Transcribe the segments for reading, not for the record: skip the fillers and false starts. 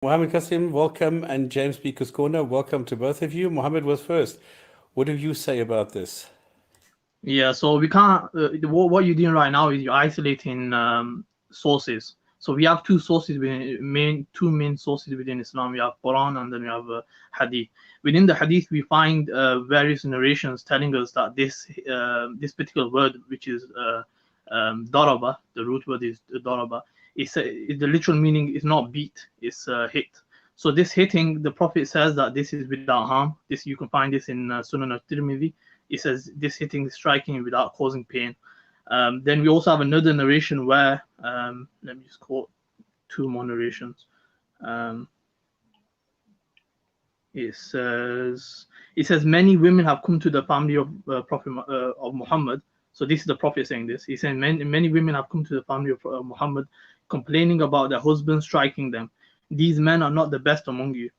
Mohammed Kasim, welcome, and James Speaker's Corner, welcome to both of you. Mohammed was first. What do you say about this? Yeah, so we can't. What you're doing right now is you're isolating sources. So we have two main sources within Islam. We have Quran and then we have Hadith. Within the Hadith, we find various narrations telling us that this particular word, which is daraba, the root word is daraba. The literal meaning is not beat, it's hit. So this hitting, the Prophet says that this is without harm. This you can find this in Sunan al-Tirmidhi. It says this hitting is striking without causing pain. Then we also have another narration where, let me just quote two more narrations. It says many women have come to the family of Prophet of Muhammad. So this is the Prophet saying this. He said many women have come to the family of Muhammad, complaining about their husbands striking them. These men are not the best among you.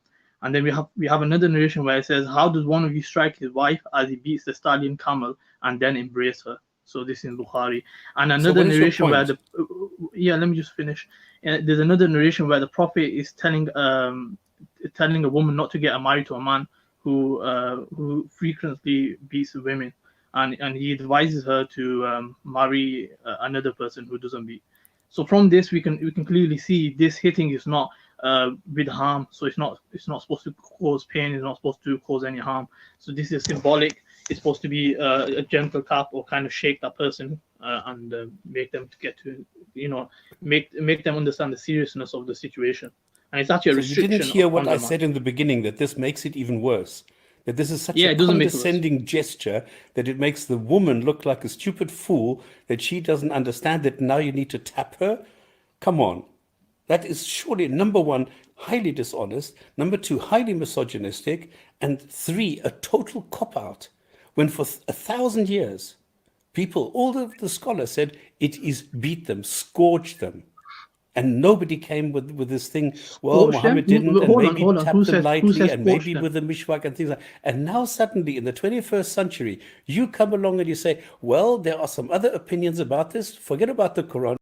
And then we have another narration where it says, how does one of you strike his wife as he beats the stallion camel and then embrace her? So this is in Bukhari. And another narration where let me just finish. There's another narration where the Prophet is telling a woman not to get married to a man who frequently beats women, and he advises her to marry another person who doesn't beat. So from this we can clearly see this hitting is not with harm, so it's not supposed to cause pain, it's not supposed to cause any harm. So this is symbolic. It's supposed to be a gentle tap or kind of shake that person and make them get to make them understand the seriousness of the situation. And it's actually a restriction. You didn't hear what I said in the beginning, that this makes it even worse. That this is such a condescending gesture that it makes the woman look like a stupid fool, that she doesn't understand that now you need to tap her. Come on. That is surely, number one, highly dishonest, number two, highly misogynistic, and three, a total cop-out. When for 1,000 years, all of the scholars said it is beat them, scourge them. And nobody came with this thing, well, Muhammad didn't, and maybe tapped them lightly, and maybe with the mishwak and things like that. And now suddenly, in the 21st century, you come along and you say, well, there are some other opinions about this. Forget about the Quran.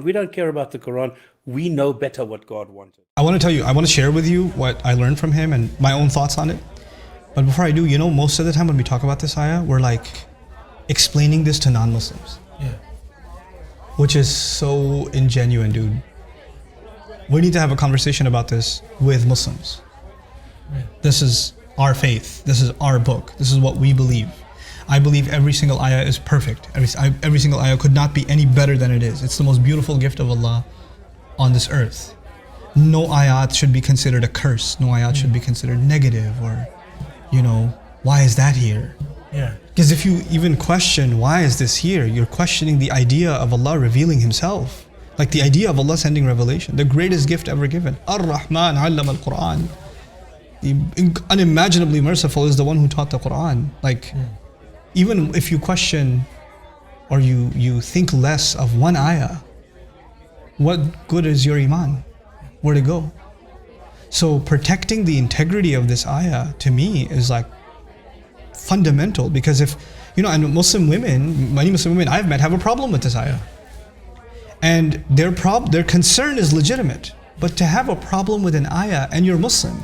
We don't care about the Quran. We know better what God wanted. I want to share with you what I learned from him and my own thoughts on it. But before I do, most of the time when we talk about this ayah, we're like explaining this to non-Muslims. Yeah. Which is so ingenuine, dude. We need to have a conversation about this with Muslims. Yeah. This is our faith. This is our book. This is what we believe. I believe every single ayah is perfect. Every single ayah could not be any better than it is. It's the most beautiful gift of Allah on this earth. No ayat should be considered a curse. No ayat should be considered negative or, why is that here? Yeah. Because if you even question, why is this here? You're questioning the idea of Allah revealing Himself. Like the idea of Allah sending revelation. The greatest gift ever given. Ar-Rahman allama al-Quran. The unimaginably merciful is the one who taught the Quran. Even if you question or you think less of one ayah, what good is your iman? Where'd it go? So protecting the integrity of this ayah to me is like fundamental, because if, and many Muslim women I've met have a problem with this ayah. And their concern is legitimate. But to have a problem with an ayah and you're Muslim,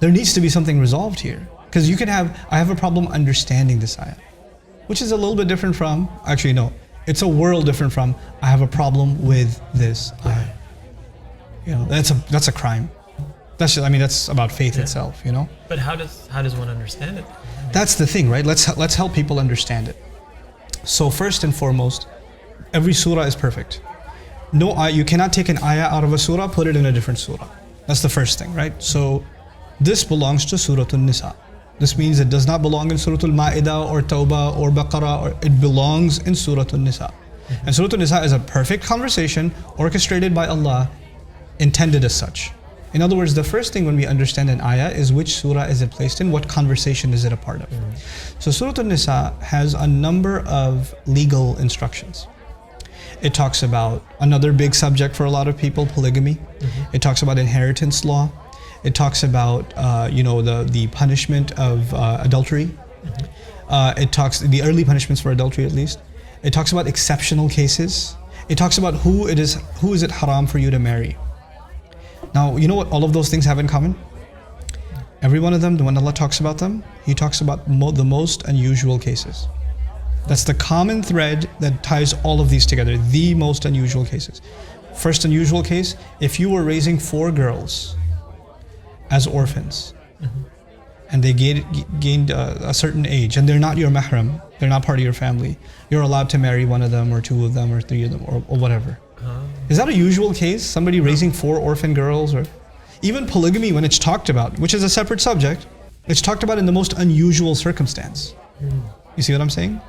there needs to be something resolved here. Because I have a problem understanding this ayah, which is a little bit different from, actually no, it's a world different from, I have a problem with this ayah. That's a crime. That's about faith itself, But how does one understand it? That's the thing, right? Let's help people understand it. So first and foremost, every surah is perfect. You cannot take an ayah out of a surah, put it in a different surah. That's the first thing, right? So this belongs to Surah An-Nisa. This means it does not belong in Surah Al-Ma'idah or Tawbah or Baqarah, or it belongs in Surah An-Nisa. And Surah An-Nisa is a perfect conversation orchestrated by Allah, intended as such. In other words, the first thing when we understand an ayah is which surah is it placed in, what conversation is it a part of. So Surah An-Nisa has a number of legal instructions. It talks about another big subject for a lot of people, polygamy. It talks about inheritance law. It talks about the punishment of adultery. It talks the early punishments for adultery, at least. It talks about exceptional cases. It talks about who is it haram for you to marry. Now, you know what all of those things have in common? Every one of them, when Allah talks about them, He talks about the most unusual cases. That's the common thread that ties all of these together, the most unusual cases. First unusual case, if you were raising 4 girls as orphans, and they gained a certain age, and they're not your mahram, they're not part of your family, you're allowed to marry one of them, or 2 of them, or 3 of them, or whatever. Is that a usual case? Somebody raising 4 orphan girls? Or even polygamy, when it's talked about, which is a separate subject, it's talked about in the most unusual circumstance. You see what I'm saying?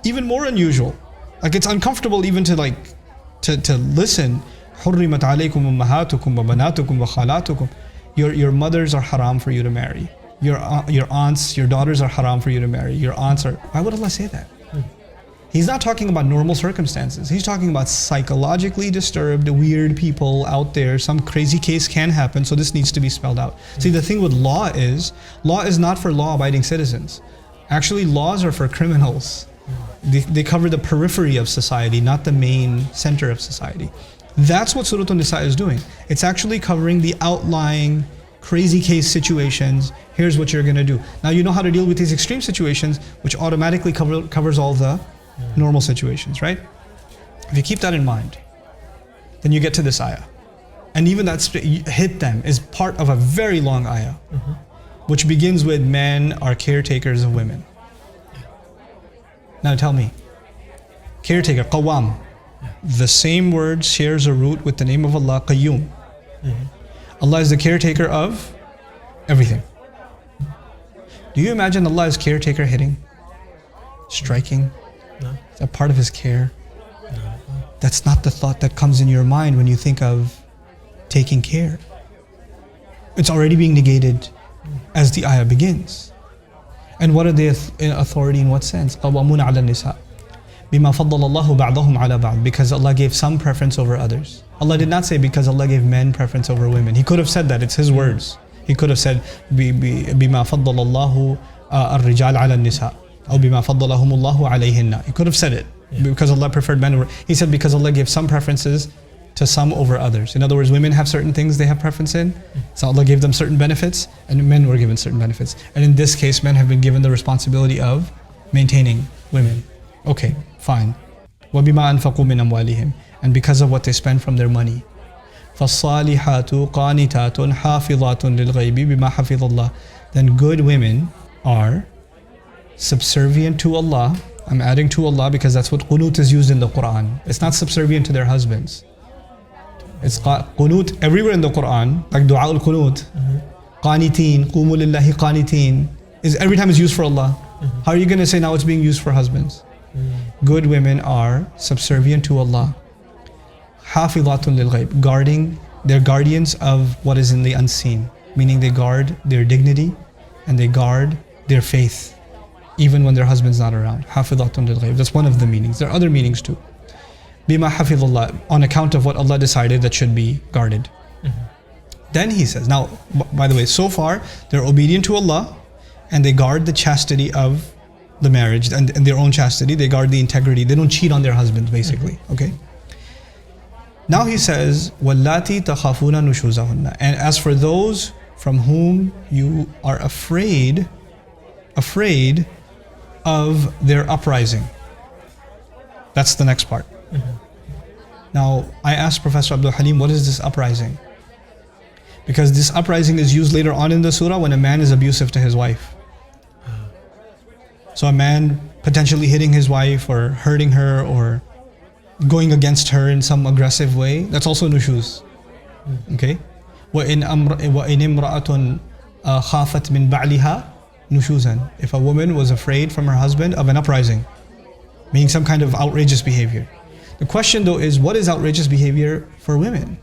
Even more unusual. Like, it's uncomfortable even to listen. حُرِّمَتْ عَلَيْكُمْ أُمَّهَاتُكُمْ وَبَنَاتُكُمْ وَخَالَاتُكُمْ. Your mothers are haram for you to marry. Your aunts, your daughters are haram for you to marry. Your aunts are... Why would Allah say that? He's not talking about normal circumstances. He's talking about psychologically disturbed, weird people out there. Some crazy case can happen, so this needs to be spelled out. See, the thing with law is not for law-abiding citizens. Actually, laws are for criminals. They cover the periphery of society, not the main center of society. That's what Surah An-Nisa is doing. It's actually covering the outlying crazy case situations. Here's what you're going to do. Now you know how to deal with these extreme situations, which automatically covers all the normal situations, right? If you keep that in mind, then you get to this ayah. And even that hit them is part of a very long ayah, which begins with men are caretakers of women. Now tell me, caretaker, qawwam, the same word shares a root with the name of Allah, qayyum. Allah is the caretaker of everything. Do you imagine Allah is caretaker hitting, striking? No. Is that part of His care? No. That's not the thought that comes in your mind when you think of taking care. It's already being negated as the ayah begins. And what are they authority in what sense? قَوَّامُونَ عَلَى النِّسَاءِ بِمَا فَضَّلَ اللَّهُ بَعْضَهُمْ عَلَى بَعْضٍ. Because Allah gave some preference over others. Allah did not say because Allah gave men preference over women. He could have said that, it's His words. He could have said بِمَا فَضَّلَ اللَّهُ الرِّجَالَ عَلَى النِّسَاءِ أو بما فضلهم الله عليهن. He could have said it because Allah preferred men over. He said because Allah gave some preferences to some over others. In other words, women have certain things they have preference in, so Allah gave them certain benefits, and men were given certain benefits. And in this case, men have been given the responsibility of maintaining women. Okay, fine. وَبِمَا أَنفَقُوا مِنْ أَمْوَالِهِمْ. And because of what they spend from their money. فَالصَّالِحَاتُ قَانِتَاتٌ حَافِظَاتٌ لِلْغَيْبِ بِمَا حَفِظَ اللَّهِ. Then good women are subservient to Allah. I'm adding to Allah because that's what qunut is used in the Quran. It's not subservient to their husbands. It's qunut everywhere in the Quran, like dua al-qunut. Qaniteen, qumu lillahi qaniteen, is every time it's used for Allah. How are you going to say now it's being used for husbands? Good women are subservient to Allah. Hafizatun lil ghaib, they're guardians of what is in the unseen, meaning they guard their dignity and they guard their faith even when their husband's not around. Hafizatun lil ghaib, that's one of the meanings. There are other meanings too. Bima hafizallah, on account of what Allah decided that should be guarded. Then He says, now by the way, so far they're obedient to Allah and they guard the chastity of the marriage and their own chastity. They guard the integrity. They don't cheat on their husbands, basically. Okay. Now He says, وَاللَّاتِي تَخَافُونَ نُشُوزَهُنَّ. And as for those from whom you are afraid of their uprising. That's the next part. Now, I asked Professor Abdul Halim, what is this uprising? Because this uprising is used later on in the surah when a man is abusive to his wife. So a man potentially hitting his wife or hurting her or going against her in some aggressive way, that's also nushuz. Okay? وَإِنْ إِمْرَأَةٌ خَافَتْ مِنْ بَعْلِهَا nushuzan. If a woman was afraid from her husband of an uprising, meaning some kind of outrageous behavior. The question though is, what is outrageous behavior for women?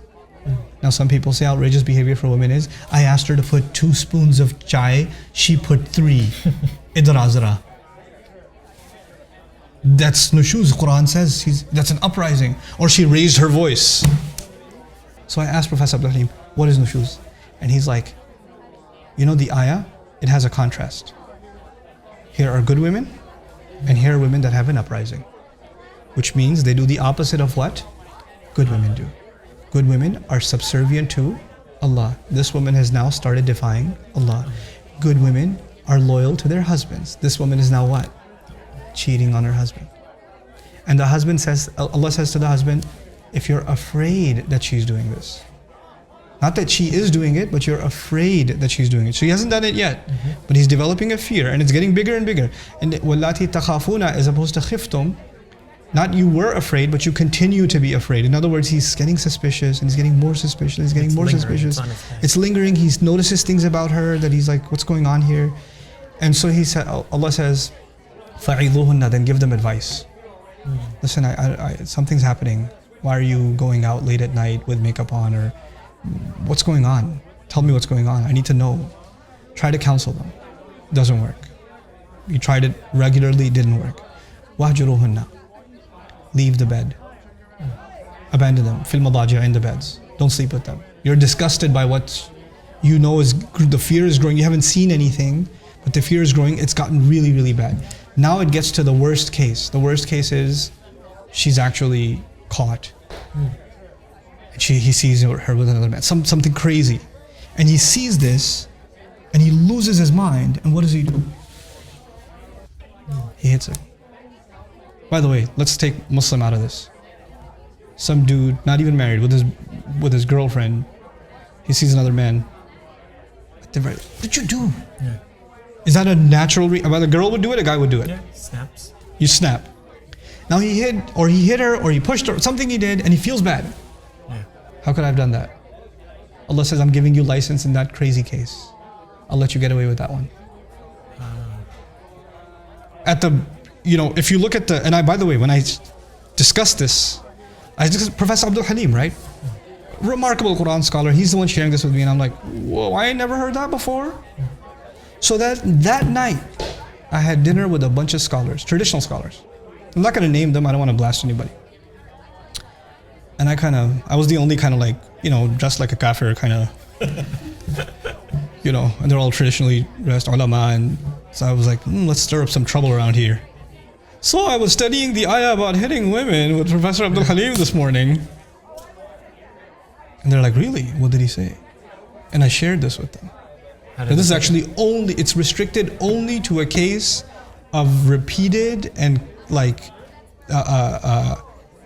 Now some people say outrageous behavior for women is, I asked her to put 2 spoons of chai, she put 3. Idrazra. That's nushuz. Quran says that's an uprising. Or she raised her voice. So I asked Professor Abdul Halim, what is nushuz? And he's like, you know the ayah? It has a contrast. Here are good women, and here are women that have an uprising. Which means they do the opposite of what good women do. Good women are subservient to Allah. This woman has now started defying Allah. Good women are loyal to their husbands. This woman is now what? Cheating on her husband. And the husband says, Allah says to the husband, if you're afraid that she's doing this, not that she is doing it, but you're afraid that she's doing it. She hasn't done it yet, but he's developing a fear, and it's getting bigger and bigger. And وَاللَّاتِي تَخَافُونَ as opposed to خِفْتُمْ, not you were afraid, but you continue to be afraid. In other words, he's getting suspicious, and he's getting more suspicious, he's getting more suspicious. It's lingering, he notices things about her that he's like, what's going on here? And so he said, Allah says, فَعِظُوهُنَّ, then give them advice. Listen, something's happening. Why are you going out late at night with makeup on? Or what's going on? Tell me what's going on. I need to know. Try to counsel them. Doesn't work. You tried it regularly, didn't work. وَهْجُرُوهُنَّ, leave the bed. Abandon them. Fil madaji', in the beds. Don't sleep with them. You're disgusted by what you know is, the fear is growing. You haven't seen anything, but the fear is growing. It's gotten really, really bad. Now it gets to the worst case. The worst case is she's actually caught. He sees her with another man. Something crazy. And he sees this and he loses his mind. And what does he do? He hits her. By the way, let's take Muslim out of this. Some dude, not even married, with his girlfriend, he sees another man. What did you do? Yeah. Is that a natural a girl would do it, a guy would do it? Yeah, snaps. You snap. Now he hit her, or he pushed her, something he did, and he feels bad. Yeah. How could I have done that? Allah says, I'm giving you license in that crazy case. I'll let you get away with that one. If you look at by the way, when I discussed this, Professor Abdul Halim, right? Remarkable Quran scholar. He's the one sharing this with me, and I'm like, whoa, I ain't never heard that before. So that night, I had dinner with a bunch of scholars, traditional scholars. I'm not going to name them, I don't want to blast anybody. And I was the only dressed like a kafir and they're all traditionally dressed ulama, and so I was like, let's stir up some trouble around here. So I was studying the ayah about hitting women with Professor Abdul Halim this morning. And they're like, really? What did he say? And I shared this with them. This is actually it's restricted only to a case of repeated and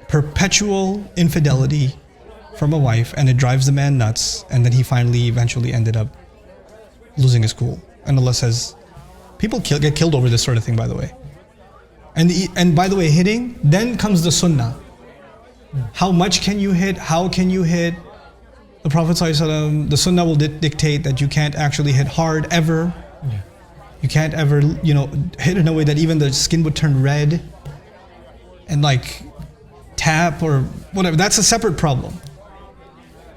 perpetual infidelity from a wife, and it drives the man nuts, and then he eventually ended up losing his cool. And Allah says, people get killed over this sort of thing, by the way. And by the way, hitting, then comes the sunnah. How much can you hit? How can you hit? The Prophet ﷺ, the sunnah will dictate that you can't actually hit hard ever. Yeah. You can't ever, hit in a way that even the skin would turn red and tap or whatever. That's a separate problem.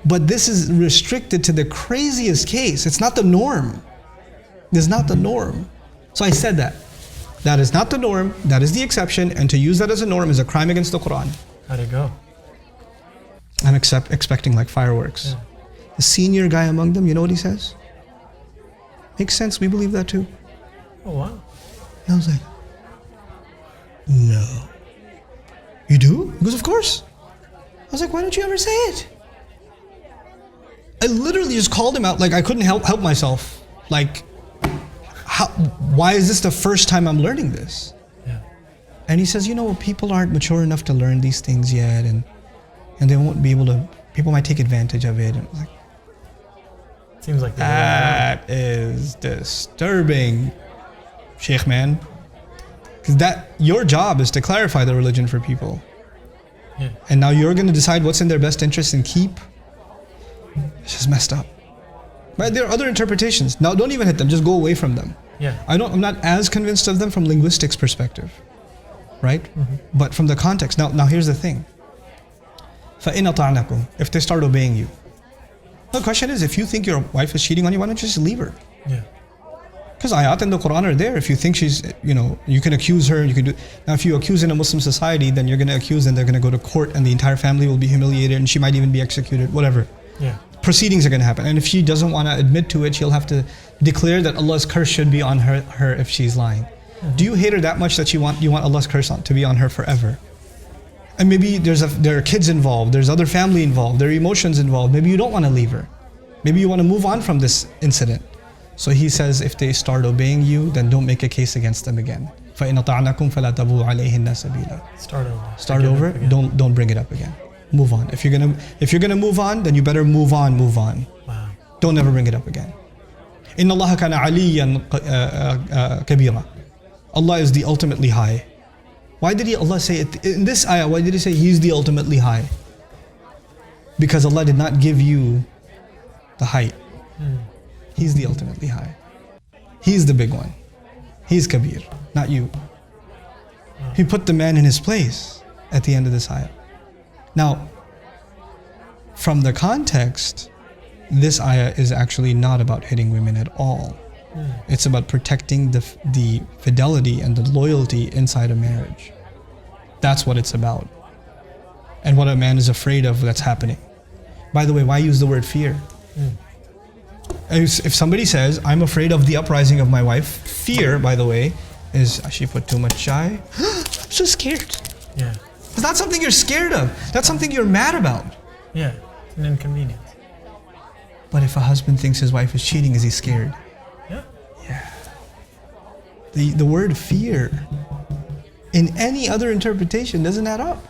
But this is restricted to the craziest case. It's not the norm. It's not the norm. So I said that. That is not the norm. That is the exception. And to use that as a norm is a crime against the Quran. How'd it go? I'm expecting fireworks. Yeah. The senior guy among them, you know what he says? Makes sense. We believe that too. Oh, wow. And I was like, no. You do? He goes, of course. I was like, why don't you ever say it? I literally just called him out. I couldn't help myself. Why is this the first time I'm learning this? Yeah. And he says, people aren't mature enough to learn these things yet, and they won't be able to, people might take advantage of it. And I was like, seems like that is disturbing, Sheikh man. Because your job is to clarify the religion for people. Yeah. And now you're going to decide what's in their best interest and keep. It's just messed up. But there are other interpretations. Now don't even hit them, just go away from them. Yeah. I'm not as convinced of them from linguistics perspective. Right? Mm-hmm. But from the context. Now here's the thing. فَإِنْ أَطَعْنَكُمْ, if they start obeying you. The question is, if you think your wife is cheating on you, why don't you just leave her? Yeah. Because ayat in the Quran are there. If you think she's, you can accuse her, you can do. Now if you accuse in a Muslim society, then you're going to accuse and they're going to go to court and the entire family will be humiliated and she might even be executed, whatever. Yeah. Proceedings are going to happen. And if she doesn't want to admit to it, she'll have to declare that Allah's curse should be on her if she's lying. Mm-hmm. Do you hate her that much that you want Allah's curse to be on her forever? And maybe there are kids involved, there's other family involved, there are emotions involved. Maybe you don't want to leave her. Maybe you want to move on from this incident. So he says, if they start obeying you, then don't make a case against them again. فَإِنْ أَطَعْنَكُمْ فَلَا تَبْغُوا عَلَيْهِنَّ سَبِيلًا. Start over. Don't bring it up again. Move on. If you're gonna move on, then you better move on. Wow. Don't ever bring it up again. إِنَّ اللَّهَ كَانَ عَلِيًّا كَبِيرًا. Allah is the ultimately high. Why did Allah say it in this ayah? Why did He say He's the ultimately high? Because Allah did not give you the height. He's the ultimately high. He's the big one. He's Kabir, not you. He put the man in his place at the end of this ayah. Now, from the context, this ayah is actually not about hitting women at all. It's about protecting the fidelity and the loyalty inside a marriage. That's what it's about. And what a man is afraid of that's happening. By the way, why use the word fear? If somebody says, I'm afraid of the uprising of my wife, fear, by the way, is she put too much chai? I'm so scared. Yeah. It's not something you're scared of. That's something you're mad about. Yeah. It's an inconvenience. But if a husband thinks his wife is cheating, is he scared? Yeah. Yeah. The word fear in any other interpretation doesn't add up.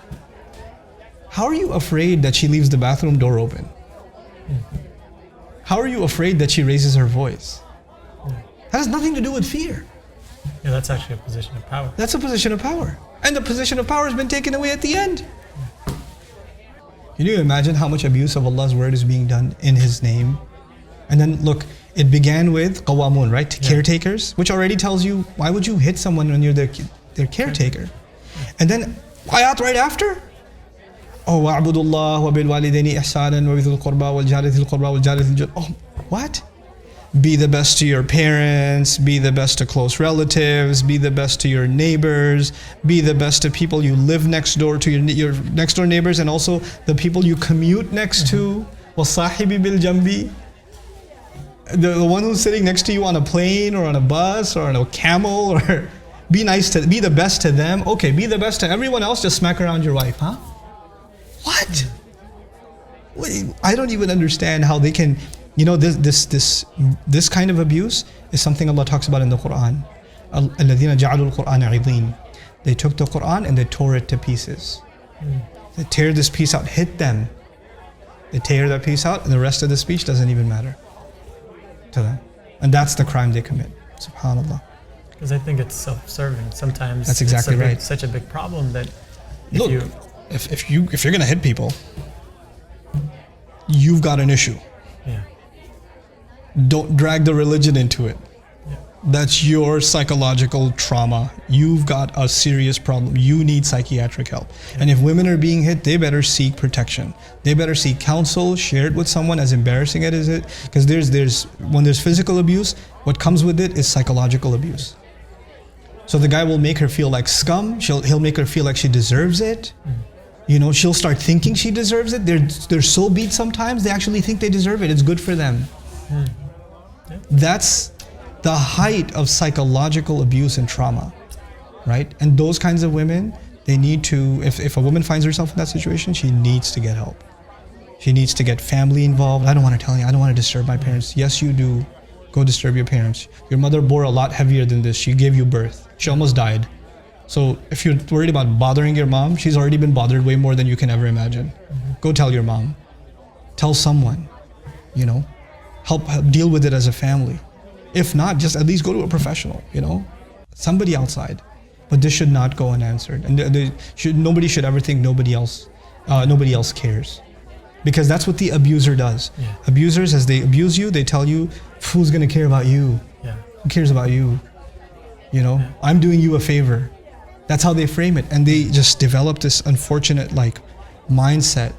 How are you afraid that she leaves the bathroom door open? How are you afraid that she raises her voice? That has nothing to do with fear. Yeah, that's actually a position of power. That's a position of power. And the position of power has been taken away at the end. Can you imagine how much abuse of Allah's word is being done in His name? And then look, it began with qawamun, right? Caretakers, which already tells you, why would you hit someone when you're their caretaker? And then ayat right after? Oh, وَاعْبُدُوا اللَّهَ وَبِالْوَالِدَيْنِ إِحْسَانًا وَبِذِي الْقُرْبَى وَالْجَارِ ذِي الْقُرْبَى وَالْجَارِ ذِي الْجُنْبِ. Oh, what? Be the best to your parents, be the best to close relatives, be the best to your neighbors, be the best to people you live next door to, your next door neighbors, and also the people you commute next to. وَالصَّاحِبِ بِالْجَنْبِ. The one who's sitting next to you on a plane or on a bus or on a camel, or be the best to them. Okay, be the best to everyone else, just smack around your wife, huh? What? I don't even understand how they can, this kind of abuse is something Allah talks about in the Quran. الَّذِينَ جَعَلُوا الْقُرْآنَ عِضِينَ. They took the Quran and they tore it to pieces. They tear this piece out, hit them. They tear that piece out and the rest of the speech doesn't even matter to them. And that's the crime they commit. SubhanAllah. Because I think it's self-serving. Sometimes that's exactly right. It's such a big problem that if you're gonna hit people, you've got an issue. Yeah. Don't drag the religion into it. Yeah. That's your psychological trauma. You've got a serious problem. You need psychiatric help. Yeah. And if women are being hit, they better seek protection. They better seek counsel, share it with someone, as embarrassing as it is. Because when there's physical abuse, what comes with it is psychological abuse. So the guy will make her feel like scum. He'll make her feel like she deserves it. She'll start thinking she deserves it. They're so beat sometimes, they actually think they deserve it. It's good for them. Yeah. That's the height of psychological abuse and trauma, right? And those kinds of women, they need to, if a woman finds herself in that situation, she needs to get help. She needs to get family involved. I don't want to tell you, I don't want to disturb my parents. Yes, you do. Go disturb your parents. Your mother bore a lot heavier than this. She gave you birth. She almost died. So if you're worried about bothering your mom, she's already been bothered way more than you can ever imagine. Go tell your mom. Tell someone, help deal with it as a family. If not, just at least go to a professional, somebody outside. But this should not go unanswered. And nobody should ever think nobody else cares. Because that's what the abuser does. Yeah. Abusers, as they abuse you, they tell you, who's going to care about you? Yeah. Who cares about you? I'm doing you a favor. That's how they frame it. And they just develop this unfortunate mindset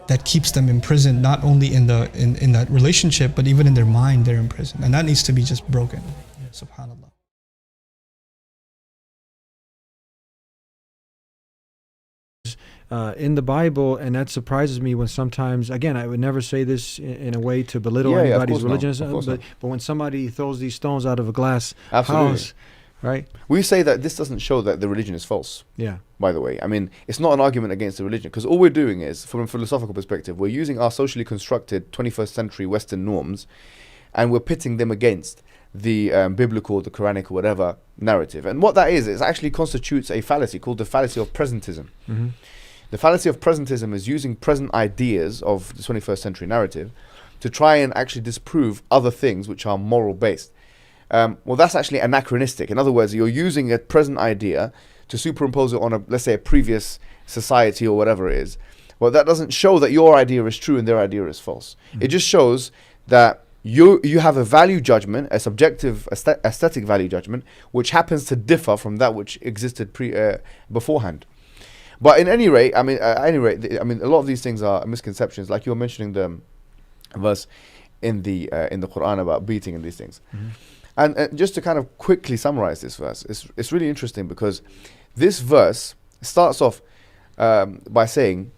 that keeps them imprisoned, not only in that relationship, but even in their mind, they're imprisoned. And that needs to be just broken. Yeah. SubhanAllah. In the Bible, and that surprises me when sometimes, again, I would never say this in a way to belittle anybody's religion, but when somebody throws these stones out of a glass house, right? We say that this doesn't show that the religion is false. Yeah. By the way, I mean, it's not an argument against the religion, because all we're doing is, from a philosophical perspective, we're using our socially constructed 21st century Western norms, and we're pitting them against the biblical, the Quranic, or whatever narrative. And what that is, it actually constitutes a fallacy called the fallacy of presentism. Mm-hmm. The fallacy of presentism is using present ideas of the 21st century narrative to try and actually disprove other things which are moral based. Well, that's actually anachronistic. In other words, you're using a present idea to superimpose it on a, let's say, a previous society or whatever it is. Well, that doesn't show that your idea is true and their idea is false. Mm-hmm. It just shows that you have a value judgment, a subjective aesthetic value judgment, which happens to differ from that which existed beforehand. But in any rate, I mean, a lot of these things are misconceptions. Like you were mentioning the verse in the Quran about beating and these things. Mm-hmm. And just to kind of quickly summarize this verse, it's really interesting because this verse starts off by saying,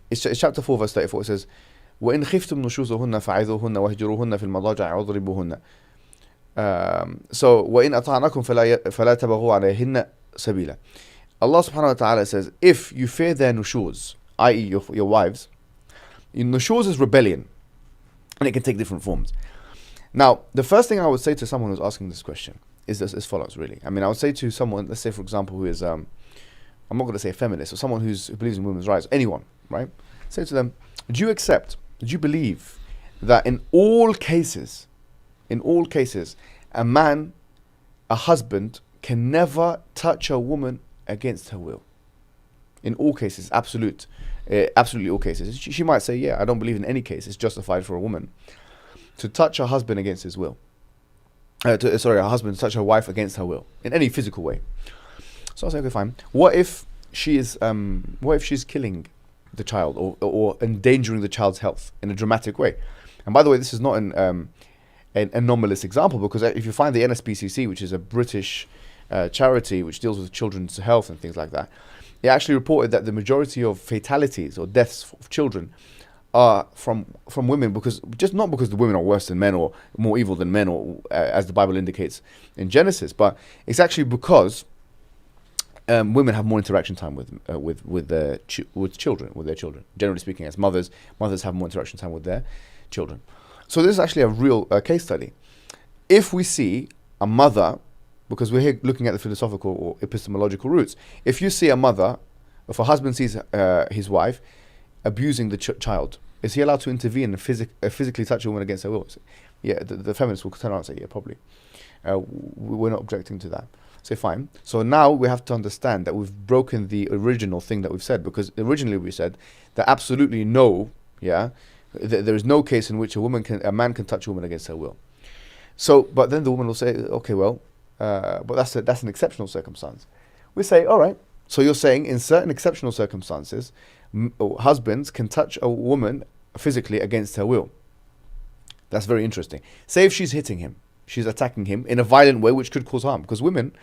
it's chapter 4 verse 34, it says, وَإِنْ خِفْتُمْ نُشُوزُهُنَّ فَعِذُوهُنَّ وَهْجُرُوهُنَّ فِي الْمَضَاجِعِ وَاضْرِبُوهُنَّ. So وَإِنْ أَطَعْنَكُمْ فَلَا تَبَغُوا عَلَيْهِنَّ سَبِيلًا. Allah subhanahu wa ta'ala says, if you fear their nushuz, i.e. your wives, nushuz is rebellion, and it can take different forms. Now, the first thing I would say to someone who's asking this question is this, as follows, really. I mean, I would say to someone, let's say, for example, who is, I'm not going to say a feminist, or someone who believes in women's rights, anyone, right? Say to them, do you believe that in all cases, a man, a husband, can never touch a woman against her will? In all cases, absolutely all cases. She might say, yeah, I don't believe in any case it's justified for a woman to touch her husband against his will. A husband to touch her wife against her will in any physical way. So I'll say, okay, fine. What if she's killing the child or endangering the child's health in a dramatic way? And by the way, this is not an anomalous example, because if you find the NSPCC, which is a British charity which deals with children's health and things like that, it actually reported that the majority of fatalities or deaths of children are from women, not because the women are worse than men or more evil than men, or as the Bible indicates in Genesis, but it's actually because women have more interaction time with their children. Generally speaking, as mothers have more interaction time with their children. So this is actually a real case study. If we see a mother, because we're here looking at the philosophical or epistemological roots, if you see a mother, if a husband sees his wife abusing the child, is he allowed to intervene and physically touch a woman against her will? Yeah, the feminists will turn around and say, yeah, probably. We're not objecting to that. Say, fine. So now we have to understand that we've broken the original thing that we've said, because originally we said that absolutely no, there is no case in which a man can touch a woman against her will. So, but then the woman will say, okay, well, but that's an exceptional circumstance. We say, all right. So you're saying in certain exceptional circumstances, husbands can touch a woman physically against her will. That's very interesting. Say if she's hitting him, she's attacking him in a violent way which could cause harm, because women,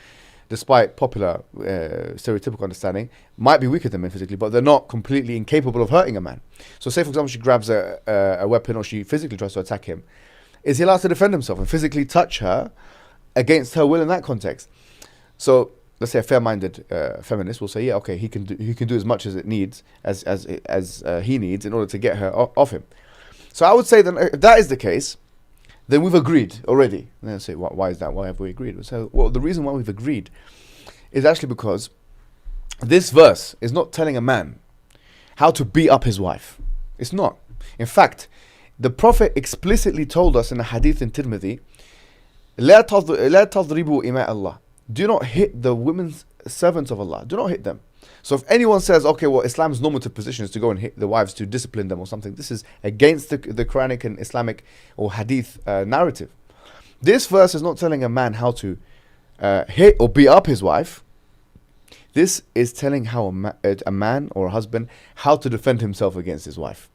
despite popular stereotypical understanding, might be weaker than men physically, but they're not completely incapable of hurting a man. So say for example she grabs a weapon, or she physically tries to attack him, is he allowed to defend himself and physically touch her against her will in that context? So let's say a fair-minded feminist will say, yeah, okay, he can do as much as it needs, as he needs, in order to get her off him. So I would say that if that is the case, then we've agreed already. And then say, why is that? Why have we agreed? So, well, the reason why we've agreed is actually because this verse is not telling a man how to beat up his wife. It's not. In fact, the Prophet explicitly told us in a hadith in Tirmidhi, لا تضربوا إماء الله. Do not hit the women's servants of Allah. Do not hit them. So if anyone says, okay, well, Islam's normative position is to go and hit the wives to discipline them or something, this is against the Quranic and Islamic or Hadith narrative. This verse is not telling a man how to hit or beat up his wife. This is telling how a man or a husband how to defend himself against his wife.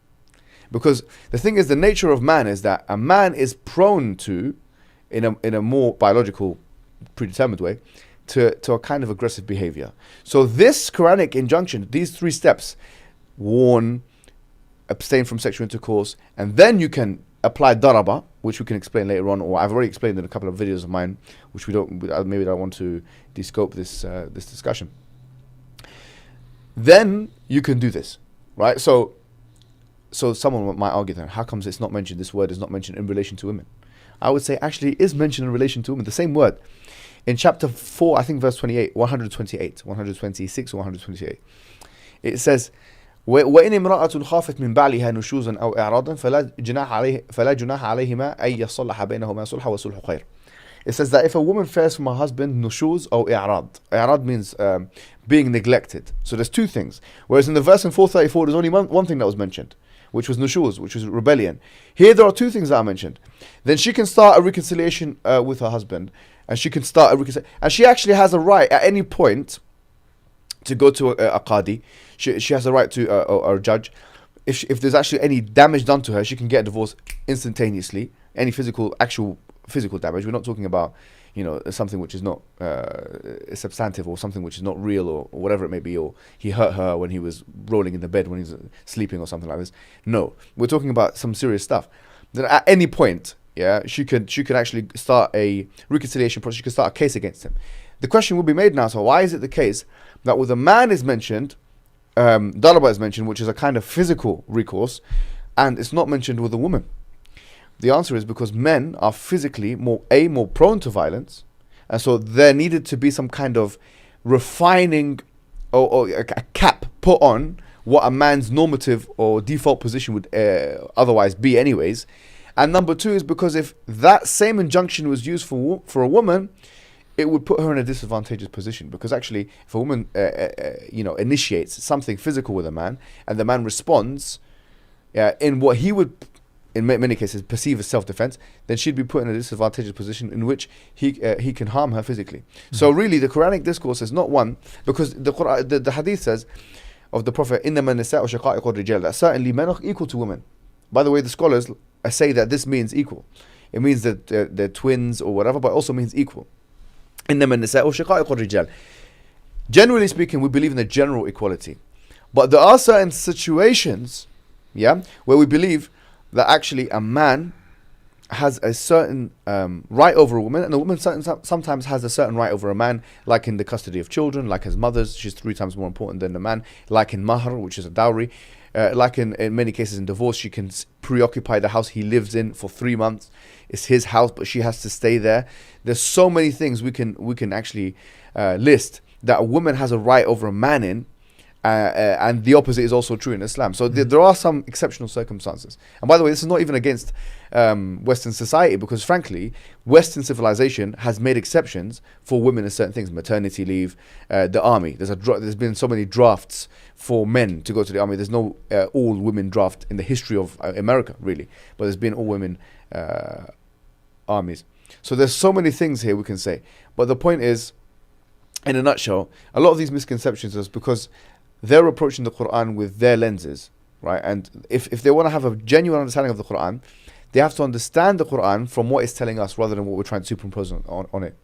Because the thing is, the nature of man is that a man is prone to, in a more biological, predetermined way, to a kind of aggressive behavior. So this Quranic injunction, these 3 steps, warn, abstain from sexual intercourse, and then you can apply daraba, which we can explain later on, or I've already explained in a couple of videos of mine, which maybe I don't want to descope this discussion. Then you can do this, right? So someone might argue then, how comes it's not mentioned, this word is not mentioned in relation to women? I would say actually it is mentioned in relation to women, the same word. In chapter 4, I think verse 126 or 128, it says, وإن امرأة خافت من بعلها نشوزا أو إعراضا فلا جناح عليهما أن يصلح بينهما صلحا وصلح خير. It says that if a woman fears from her husband nushuz or i'rad. I'rad means being neglected. So there's two things. Whereas in the verse in 434, there's only one thing that was mentioned, which was nushuz, which was rebellion. Here there are two things that are mentioned. Then she can start a reconciliation with her husband, and she can start a reconciliation, and she actually has a right at any point to go to a qadi. She has a right to or a judge. If there's actually any damage done to her, she can get a divorce instantaneously. Any actual physical damage. We're not talking about, something which is not substantive, or something which is not real, or whatever it may be, or he hurt her when he was rolling in the bed when he was sleeping or something like this. No, we're talking about some serious stuff. Then at any point, she could actually start a reconciliation process. She could start a case against him. The question will be made now, so why is it the case that with a man is mentioned, daraba is mentioned, which is a kind of physical recourse, and it's not mentioned with a woman? The answer is because men are physically more prone to violence, and so there needed to be some kind of refining or a cap put on what a man's normative or default position would otherwise be anyways. And number two is because if that same injunction was used for a woman, it would put her in a disadvantageous position, because actually if a woman initiates something physical with a man and the man responds in what he would in many cases perceive as self-defense, then she'd be put in a disadvantageous position in which he can harm her physically. Mm-hmm. So really the Quranic discourse is not one, because the hadith says of the Prophet, إِنَّمَا النِّسَاءُ شَقَائِقُ الرِّجَالِ, that certainly men are equal to women. By the way, the scholars say that this means equal. It means that they're twins or whatever, but also means equal. إِنَّمَا النِّسَاءُ شَقَائِقُ الرِّجَالِ. Generally speaking, we believe in the general equality. But there are certain situations, where we believe that actually a man has a certain right over a woman, and a woman sometimes has a certain right over a man, like in the custody of children, like as mothers, she's 3 times more important than the man, like in mahr, which is a dowry, like in many cases in divorce, she can preoccupy the house he lives in for 3 months. It's his house, but she has to stay there. There's so many things we can actually list that a woman has a right over a man in, and the opposite is also true in Islam. So there are some exceptional circumstances. And by the way, this is not even against Western society, because frankly, Western civilization has made exceptions for women in certain things. Maternity leave, the army. There's been so many drafts for men to go to the army. There's no all-women draft in the history of America, really. But there's been all-women armies. So there's so many things here we can say. But the point is, in a nutshell, a lot of these misconceptions is because they're approaching the Quran with their lenses, right? And if they want to have a genuine understanding of the Quran, they have to understand the Quran from what it's telling us rather than what we're trying to superimpose on it.